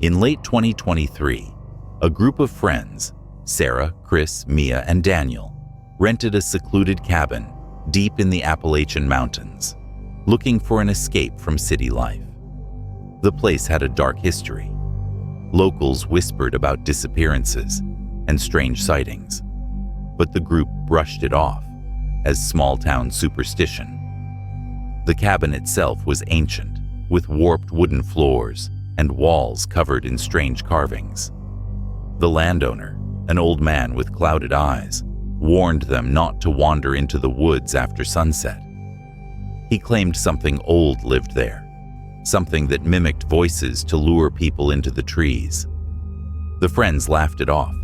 In late 2023, a group of friends, Sarah, Chris, Mia, and Daniel, rented a secluded cabin deep in the Appalachian Mountains, looking for an escape from city life. The place had a dark history. Locals whispered about disappearances and strange sightings, but the group brushed it off as small-town superstition. The cabin itself was ancient, with warped wooden floors and walls covered in strange carvings. The landowner, an old man with clouded eyes, warned them not to wander into the woods after sunset. He claimed something old lived there, something that mimicked voices to lure people into the trees. The friends laughed it off,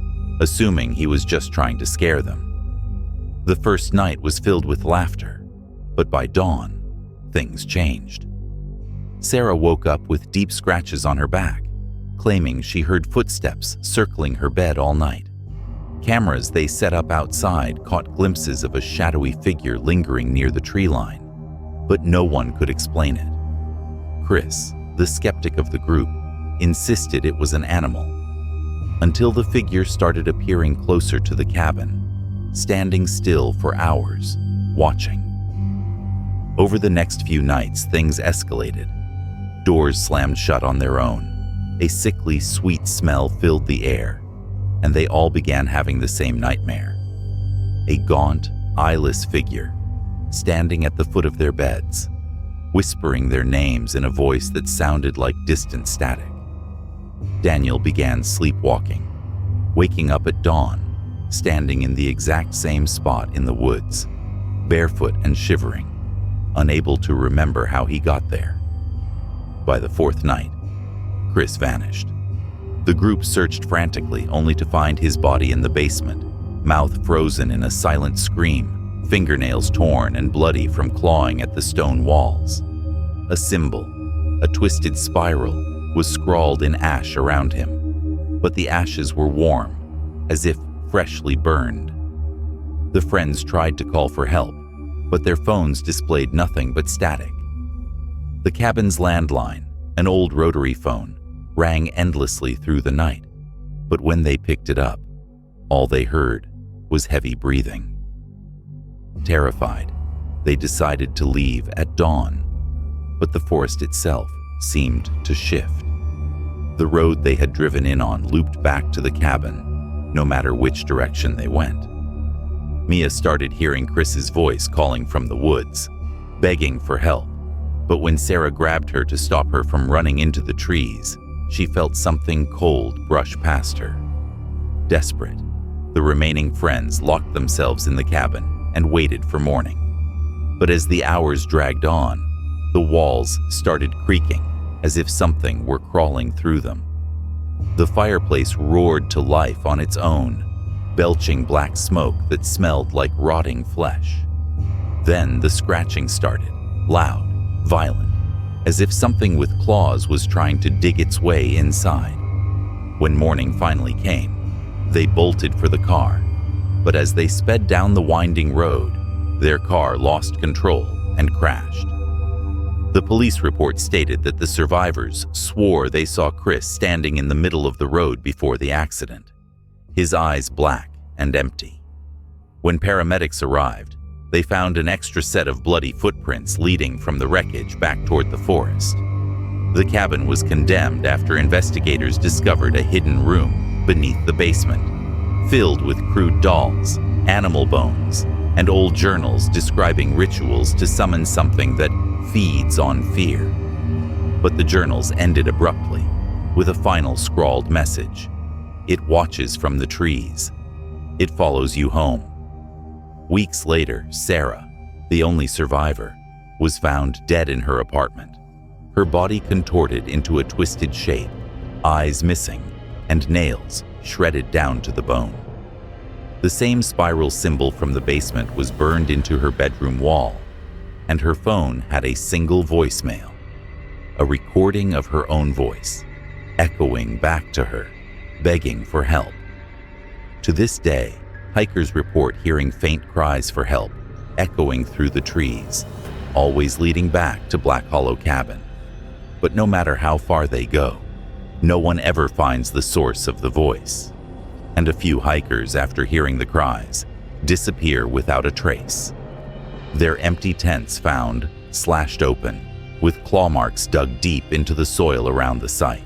assuming he was just trying to scare them. The first night was filled with laughter, but by dawn, things changed. Sarah woke up with deep scratches on her back, claiming she heard footsteps circling her bed all night. Cameras they set up outside caught glimpses of a shadowy figure lingering near the tree line, but no one could explain it. Chris, the skeptic of the group, insisted it was an animal, until the figure started appearing closer to the cabin, standing still for hours, watching. Over the next few nights, things escalated. Doors slammed shut on their own. A sickly, sweet smell filled the air, and they all began having the same nightmare. A gaunt, eyeless figure, standing at the foot of their beds, whispering their names in a voice that sounded like distant static. Daniel began sleepwalking, waking up at dawn, standing in the exact same spot in the woods, barefoot and shivering, unable to remember how he got there. By the fourth night, Chris vanished. The group searched frantically, only to find his body in the basement, mouth frozen in a silent scream, fingernails torn and bloody from clawing at the stone walls. A symbol, a twisted spiral, was scrawled in ash around him, but the ashes were warm, as if freshly burned. The friends tried to call for help, but their phones displayed nothing but static. The cabin's landline, an old rotary phone, rang endlessly through the night, but when they picked it up, all they heard was heavy breathing. Terrified, they decided to leave at dawn, but the forest itself seemed to shift. The road they had driven in on looped back to the cabin, no matter which direction they went. Mia started hearing Chris's voice calling from the woods, begging for help, but when Sarah grabbed her to stop her from running into the trees, she felt something cold brush past her. Desperate, the remaining friends locked themselves in the cabin and waited for morning. But as the hours dragged on, the walls started creaking as if something were crawling through them. The fireplace roared to life on its own, belching black smoke that smelled like rotting flesh. Then the scratching started, loud, violent, as if something with claws was trying to dig its way inside. When morning finally came, they bolted for the car, but as they sped down the winding road, their car lost control and crashed. The police report stated that the survivors swore they saw Chris standing in the middle of the road before the accident, his eyes black and empty. When paramedics arrived, they found an extra set of bloody footprints leading from the wreckage back toward the forest. The cabin was condemned after investigators discovered a hidden room beneath the basement, filled with crude dolls, animal bones, and old journals describing rituals to summon something that feeds on fear. But the journals ended abruptly, with a final scrawled message. It watches from the trees. It follows you home. Weeks later, Sarah, the only survivor, was found dead in her apartment, her body contorted into a twisted shape, eyes missing, and nails shredded down to the bone. The same spiral symbol from the basement was burned into her bedroom wall, and her phone had a single voicemail, a recording of her own voice, echoing back to her, begging for help. To this day, hikers report hearing faint cries for help echoing through the trees, always leading back to Black Hollow Cabin. But no matter how far they go, No one ever finds the source of the voice, and a few hikers, after hearing the cries, disappear without a trace. Their empty tents found slashed open, with claw marks dug deep into the soil around the site.